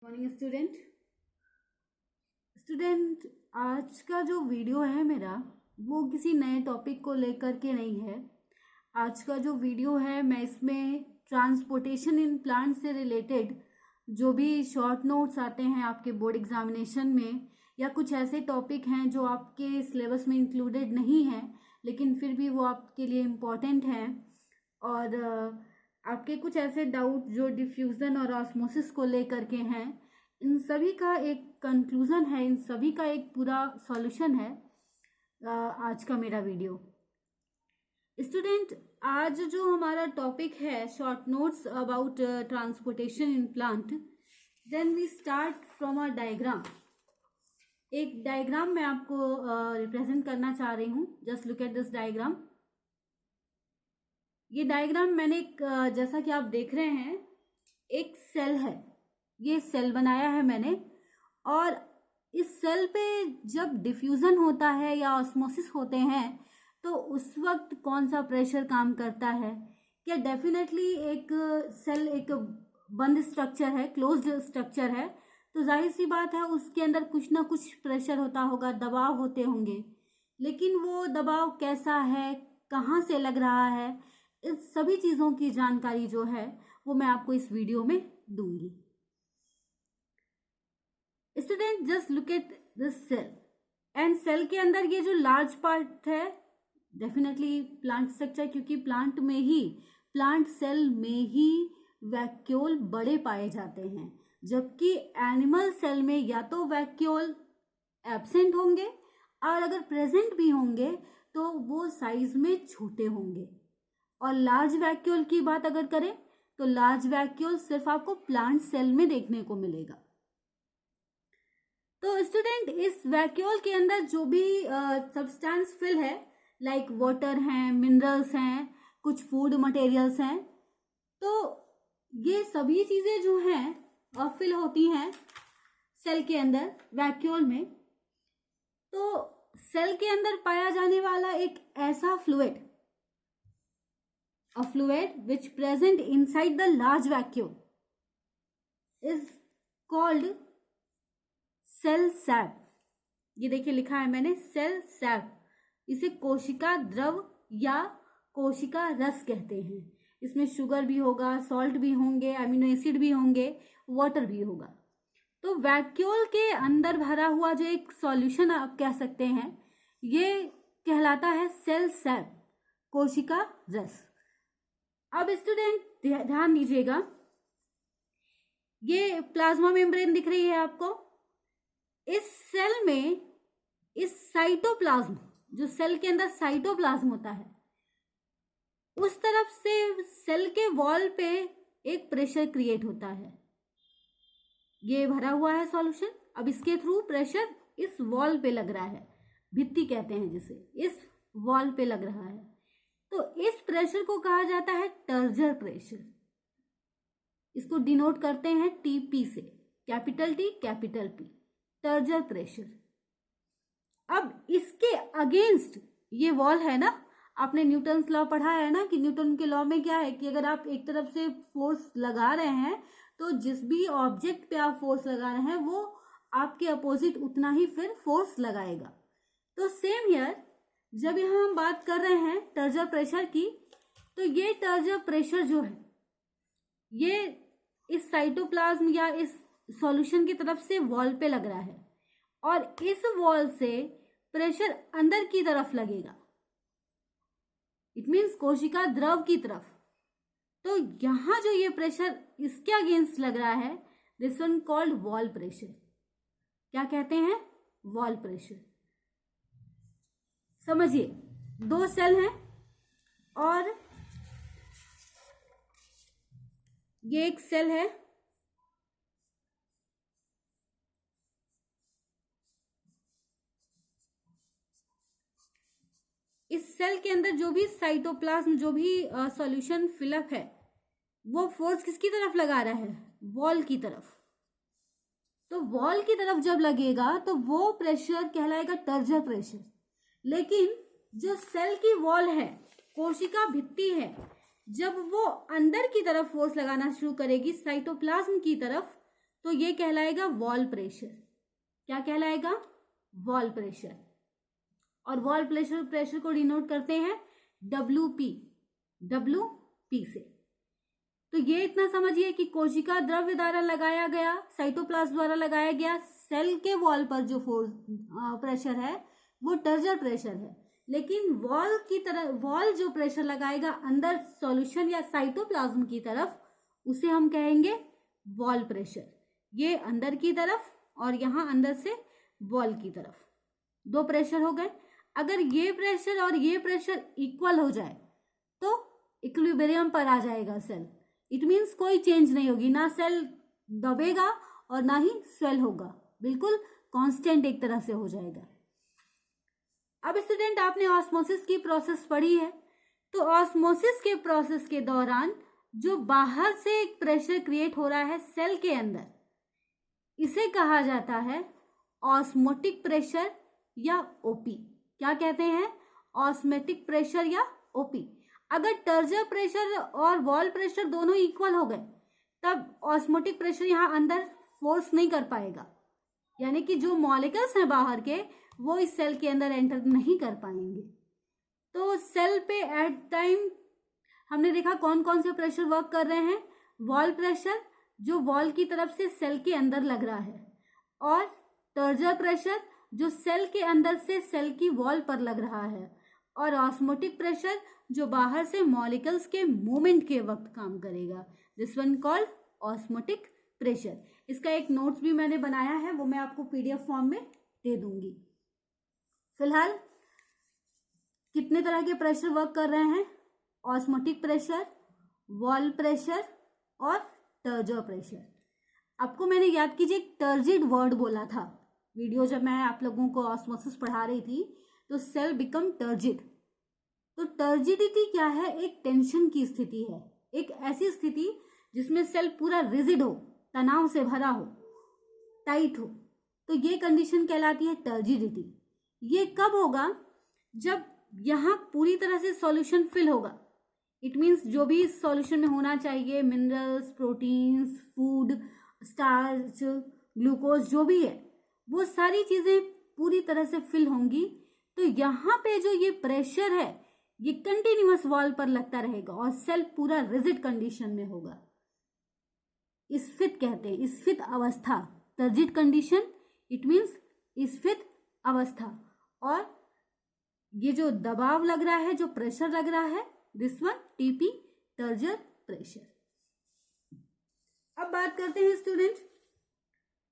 Morning student आज का जो वीडियो है मेरा वो किसी नए टॉपिक को लेकर के नहीं है। आज का जो वीडियो है मैं इसमें ट्रांसपोर्टेशन इन प्लांट से रिलेटेड जो भी शॉर्ट नोट्स आते हैं आपके बोर्ड एग्जामिनेशन में या कुछ ऐसे टॉपिक हैं जो आपके सिलेबस में इंक्लूडेड नहीं हैं लेकिन फिर भी वो आपके लिए इम्पॉर्टेंट हैं और आपके कुछ ऐसे डाउट जो डिफ्यूज़न और ऑस्मोसिस को लेकर के हैं, इन सभी का एक कंक्लूज़न है, इन सभी का एक पूरा सॉल्यूशन है आज का मेरा वीडियो। स्टूडेंट, आज जो हमारा टॉपिक है short notes about transportation in plant, then we start from a diagram. एक डायग्राम मैं आपको रिप्रेजेंट करना चाह रही हूँ। Just look at this diagram. ये डायग्राम मैंने जैसा कि आप देख रहे हैं एक सेल है, ये सेल बनाया है मैंने और इस सेल पे जब डिफ्यूज़न होता है या ऑस्मोसिस होते हैं तो उस वक्त कौन सा प्रेशर काम करता है। क्या डेफिनेटली एक सेल एक बंद स्ट्रक्चर है, क्लोज्ड स्ट्रक्चर है, तो जाहिर सी बात है उसके अंदर कुछ ना कुछ प्रेशर होता होगा, दबाव होते होंगे, लेकिन वो दबाव कैसा है, कहाँ से लग रहा है, इस सभी चीज़ों की जानकारी जो है वो मैं आपको इस वीडियो में दूंगी। Student, just look at this cell and cell के अंदर ये जो लार्ज पार्ट है डेफिनेटली प्लांट स्ट्रक्चर, क्योंकि प्लांट सेल में ही वैक्यूल बड़े पाए जाते हैं, जबकि एनिमल सेल में या तो वैक्यूल एब्सेंट होंगे और अगर प्रेजेंट भी होंगे तो वो साइज में छोटे होंगे। और लार्ज वैक्यूल की बात अगर करें तो लार्ज वैक्यूल सिर्फ आपको प्लांट सेल में देखने को मिलेगा। तो स्टूडेंट, इस वैक्यूल के अंदर जो भी सब्सटेंस फिल है, लाइक वाटर हैं, मिनरल्स हैं, कुछ फूड मटेरियल्स हैं, तो ये सभी चीजें जो हैं फिल होती हैं सेल के अंदर वैक्यूल में। तो सेल के अंदर पाया जाने वाला एक ऐसा fluid, a fluid which present inside the large vacuole is called cell sap। ये देखिए लिखा है मैंने सेल सैप। इसे कोशिका द्रव या कोशिका रस कहते हैं। इसमें शुगर भी होगा, सॉल्ट भी होंगे, अमीनो एसिड भी होंगे, वाटर भी होगा। तो वैक्यूल के अंदर भरा हुआ जो एक सॉल्यूशन आप कह सकते हैं, ये कहलाता है सेल सैप, कोशिका रस। अब स्टूडेंट ध्यान दीजिएगा, ये प्लाज्मा मेम्ब्रेन दिख रही है आपको। इस सेल में इस साइटोप्लाज्म, जो सेल के अंदर साइटोप्लाज्म होता है, उस तरफ से सेल के वॉल पे एक प्रेशर क्रिएट होता है। ये भरा हुआ है सॉल्यूशन। अब इसके थ्रू प्रेशर इस वॉल पे लग रहा है, भित्ति कहते हैं जिसे, इस वॉल पे लग रहा है। तो इस प्रेशर को कहा जाता है टर्जर प्रेशर। इसको डिनोट करते हैं टीपी से, capital T capital P, turgor pressure. अब इसके अगेंस्ट ये वॉल है ना, आपने न्यूटन्स लॉ पढ़ा है ना कि न्यूटन के लॉ में क्या है कि अगर आप एक तरफ से फोर्स लगा रहे हैं तो जिस भी ऑब्जेक्ट पे आप फोर्स लगा रहे हैं वो आपके अपोजिट उतना ही फिर फोर्स लगाएगा। तो सेम हियर, जब यहाँ हम बात कर रहे हैं टर्जर प्रेशर की, तो ये टर्जर प्रेशर जो है ये इस साइटोप्लाज्म या इस सॉल्यूशन की तरफ से वॉल पे लग रहा है और इस वॉल से प्रेशर अंदर की तरफ लगेगा, इट मीन्स कोशिका द्रव की तरफ। तो यहाँ जो ये प्रेशर इसके अगेंस्ट लग रहा है, this one called wall pressure. क्या कहते हैं? Wall pressure. समझिए, दो सेल हैं और ये एक सेल है। इस सेल के अंदर जो भी साइटोप्लाज्म, जो भी सॉल्यूशन फिलअप है, वो फोर्स किसकी तरफ लगा रहा है? वॉल की तरफ। तो वॉल की तरफ जब लगेगा तो वो प्रेशर कहलाएगा टर्जर प्रेशर। लेकिन जो सेल की वॉल है, कोशिका भित्ति है, जब वो अंदर की तरफ फोर्स लगाना शुरू करेगी साइटोप्लाज्म की तरफ, तो ये कहलाएगा वॉल प्रेशर। क्या कहलाएगा? Wall pressure. और वॉल प्रेशर को डिनोट करते हैं WP से। तो ये इतना समझिए कि कोशिका द्रव्य द्वारा लगाया गया, साइटोप्लाज्म द्वारा लगाया गया सेल के वॉल पर जो फोर्स प्रेशर है वो टर्जर प्रेशर है, लेकिन वॉल जो प्रेशर लगाएगा अंदर सॉल्यूशन या साइटोप्लाज्म की तरफ, उसे हम कहेंगे वॉल प्रेशर। ये अंदर की तरफ और यहाँ अंदर से वॉल की तरफ, दो प्रेशर हो गए। अगर ये प्रेशर और ये प्रेशर इक्वल हो जाए तो इक्विलिब्रियम पर आ जाएगा सेल। इट मीन्स कोई चेंज नहीं होगी, ना सेल दबेगा और ना ही स्वेल होगा, बिल्कुल कांस्टेंट एक तरह से हो जाएगा। अब स्टूडेंट, आपने ऑस्मोसिस की प्रोसेस पढ़ी है, तो ऑस्मोसिस के प्रोसेस के दौरान जो बाहर से एक प्रेशर क्रिएट हो रहा है सेल के अंदर, इसे कहा जाता है ऑस्मोटिक प्रेशर या ओपी। क्या कहते हैं? ऑस्मोटिक प्रेशर या ओपी। अगर टर्जर प्रेशर और वॉल प्रेशर दोनों इक्वल हो गए तब ऑस्मोटिक प्रेशर यहाँ अंदर फोर्स नहीं कर पाएगा, यानी कि जो मॉलिक्यूल्स हैं बाहर के वो इस सेल के अंदर एंटर नहीं कर पाएंगे। तो सेल पे एट टाइम हमने देखा कौन कौन से प्रेशर वर्क कर रहे हैं। वॉल प्रेशर जो वॉल की तरफ से सेल के अंदर लग रहा है, और टर्जर प्रेशर जो सेल के अंदर से सेल की वॉल पर लग रहा है, और ऑस्मोटिक प्रेशर जो बाहर से मॉलिक्यूल्स के मूवमेंट के वक्त काम करेगा। This one called osmotic pressure. इसका एक नोट्स भी मैंने बनाया है, वो मैं आपको PDF फॉर्म में दे दूंगी। फिलहाल कितने तरह के प्रेशर वर्क कर रहे हैं? ऑस्मोटिक प्रेशर, वॉल प्रेशर और टर्जर प्रेशर। आपको मैंने याद कीजिए टर्जिड वर्ड बोला था वीडियो, जब मैं आप लोगों को ऑस्मोसिस पढ़ा रही थी, तो सेल बिकम टर्जिड। तो टर्जिडिटी क्या है? एक टेंशन की स्थिति है, एक ऐसी स्थिति जिसमें सेल पूरा रिजिड हो, तनाव से भरा हो, टाइट हो, तो ये कंडीशन कहलाती है टर्जिडिटी। ये कब होगा? जब यहाँ पूरी तरह से सॉल्यूशन फिल होगा। इट मीन्स जो भी इस सॉल्यूशन में होना चाहिए, minerals, proteins, food, starch, glucose, जो भी है, वो सारी चीजें पूरी तरह से फिल होंगी। तो यहाँ पे जो ये प्रेशर है ये कंटिन्यूअस वॉल पर लगता रहेगा और सेल पूरा रिजिड कंडीशन में होगा। स्फीत कहते हैं, स्फीत अवस्था, टर्जिड कंडीशन, इट मीन्स स्फीत अवस्था। और ये जो दबाव लग रहा है, जो प्रेशर लग रहा है, दिस वन TP, टर्जर प्रेशर। अब बात करते हैं student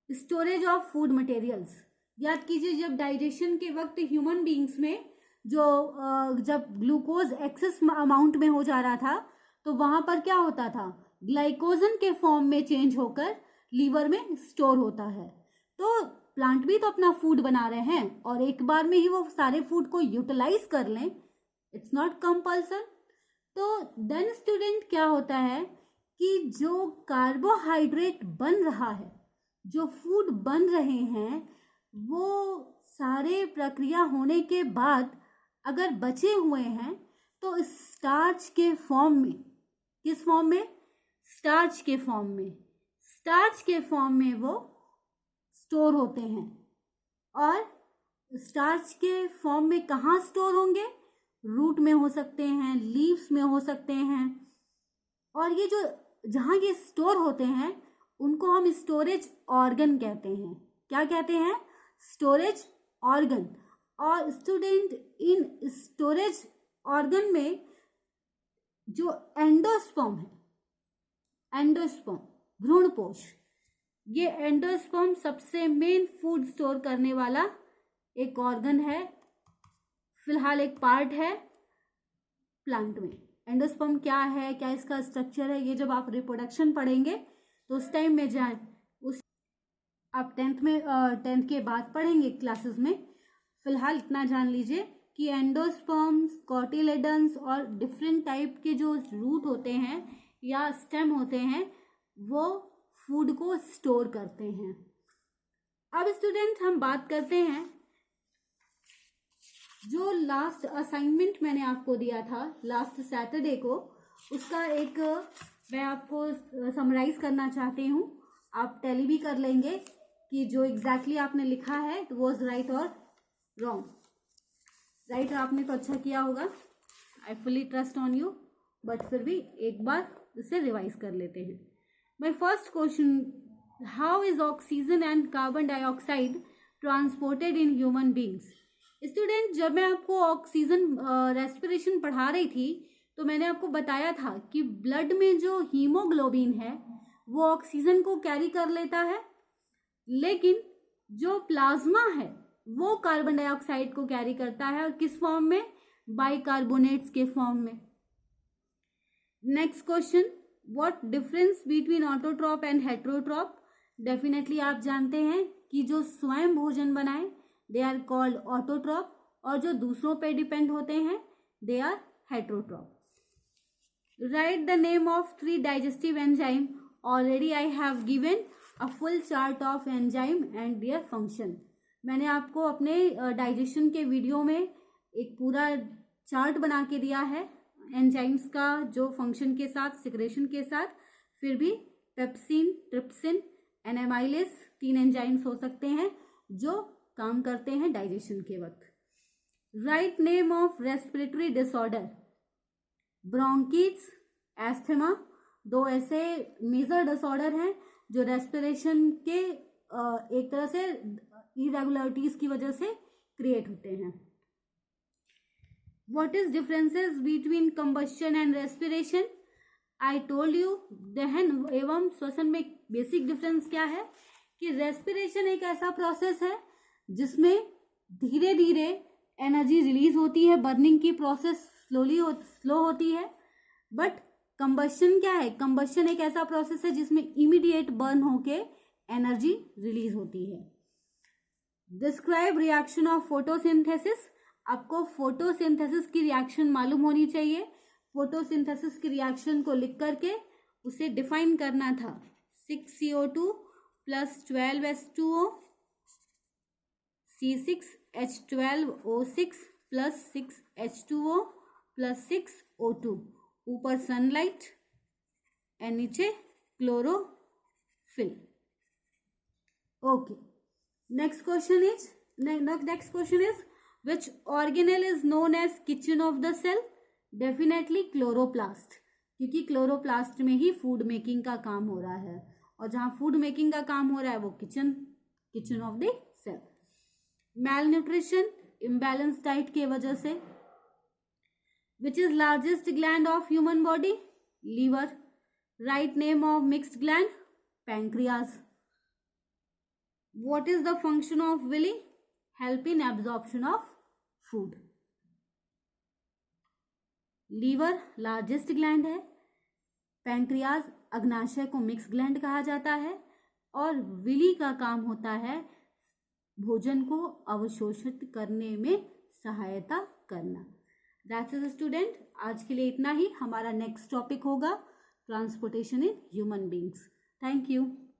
storage of food materials. याद कीजिए जब डाइजेशन के वक्त ह्यूमन बींग्स में जब ग्लूकोज एक्सेस अमाउंट में हो जा रहा था, तो वहां पर क्या होता था? ग्लाइकोजन के फॉर्म में चेंज होकर लीवर में स्टोर होता है। तो प्लांट भी तो अपना फूड बना रहे हैं और एक बार में ही वो सारे फूड को यूटिलाइज कर लें, इट्स नॉट कंपल्सन। तो देन स्टूडेंट क्या होता है कि जो कार्बोहाइड्रेट बन रहा है, जो फूड बन रहे हैं, वो सारे प्रक्रिया होने के बाद अगर बचे हुए हैं तो स्टार्च के फॉर्म में, किस फॉर्म में? स्टार्च के फॉर्म में, स्टार्च के फॉर्म में वो स्टोर होते हैं। और स्टार्च के फॉर्म में कहाँ स्टोर होंगे? रूट में हो सकते हैं, लीव्स में हो सकते हैं। और ये जो जहाँ ये स्टोर होते हैं उनको हम स्टोरेज ऑर्गन कहते हैं। क्या कहते हैं? Storage organ. और स्टूडेंट इन स्टोरेज ऑर्गन में जो एंडोस्पर्म है, एंडोस्पर्म, भ्रूणपोष, ये एंडोस्पर्म सबसे मेन फूड स्टोर करने वाला एक ऑर्गन है, फिलहाल एक पार्ट है प्लांट में। एंडोस्पर्म क्या है, क्या इसका स्ट्रक्चर है, ये जब आप रिप्रोडक्शन पढ़ेंगे तो उस टाइम में जाए, उस आप 10th के बाद पढ़ेंगे क्लासेस में। फिलहाल इतना जान लीजिए कि एंडोस्पर्म्स, कोटिलेडन्स और डिफरेंट टाइप के जो रूट होते हैं या स्टेम होते हैं वो फूड को स्टोर करते हैं। अब स्टूडेंट हम बात करते हैं जो लास्ट असाइनमेंट मैंने आपको दिया था लास्ट सैटरडे को, उसका एक मैं आपको समराइज करना चाहती हूँ। आप टैली भी कर लेंगे कि जो एग्जैक्टली आपने लिखा है तो वॉज राइट और रॉन्ग। राइट आपने तो अच्छा किया होगा, I fully trust on you, but फिर भी एक बार इसे रिवाइज कर लेते हैं। My first question, how is oxygen and carbon dioxide transported in human beings? Student, जब मैं आपको ऑक्सीजन रेस्पिरेशन पढ़ा रही थी तो मैंने आपको बताया था कि ब्लड में जो हीमोग्लोबिन है वो ऑक्सीजन को कैरी कर लेता है, लेकिन जो प्लाज्मा है वो कार्बन डाइऑक्साइड को कैरी करता है, और किस फॉर्म में? बाइकार्बोनेट्स के फॉर्म में। Next question, what difference between autotroph and heterotroph? Definitely आप जानते हैं कि जो स्वयं भोजन बनाए दे आर कॉल्ड ऑटोट्रॉप, और जो दूसरों पे डिपेंड होते हैं they are heterotroph. Right the name of 3 digestive enzyme. Already I have given a full chart of enzyme and their function. मैंने आपको अपने डाइजेशन के वीडियो में एक पूरा चार्ट बना के दिया है एंजाइम्स का, जो फंक्शन के साथ, सिक्रेशन के साथ। फिर भी पेप्सिन, ट्रिप्सिन, एनामाइलेस 3 एंजाइम्स हो सकते हैं जो काम करते हैं डाइजेशन के वक्त। Write name of respiratory disorder. Bronchitis, asthma 2 ऐसे मेजर डिसऑर्डर हैं जो रेस्पिरेशन के एक तरह से इरेगुलरिटीज की वजह से क्रिएट होते हैं। What is differences between combustion and respiration? I told you, दहन एवं श्वसन में बेसिक डिफरेंस क्या है कि रेस्पिरेशन एक ऐसा प्रोसेस है जिसमें धीरे धीरे एनर्जी रिलीज होती है, बर्निंग की प्रोसेस स्लो होती है। बट कंबशन क्या है? कंबशन एक ऐसा प्रोसेस है जिसमें इमीडिएट बर्न होके एनर्जी रिलीज होती है। Describe reaction of photosynthesis. आपको फोटोसिंथेसिस की रिएक्शन मालूम होनी चाहिए। फोटोसिंथेसिस की रिएक्शन को लिख करके उसे डिफाइन करना था। 6CO2 + 12H2O, C6H12O6 + 6H2O + 6O2। ऊपर सनलाइट एंड नीचे chlorophyll. Okay, next question is which organelle is known as kitchen of the cell? Definitely chloroplast, क्योंकि क्लोरोप्लास्ट में ही फूड मेकिंग का काम हो रहा है, और जहां फूड मेकिंग का काम हो रहा है वो kitchen of the cell. Malnutrition, imbalance diet के वजह से। Which is largest gland of human body? Liver. Right name of mixed gland? Pancreas. What is the function of villi? Help in absorption of food. Liver largest gland है, pancreas अग्नाशय को mix gland कहा जाता है, और Willie का काम होता है भोजन को अवशोषित करने में सहायता करना। दैट्स इट स्टूडेंट, आज के लिए इतना ही। हमारा नेक्स्ट टॉपिक होगा transportation in human beings. Thank you.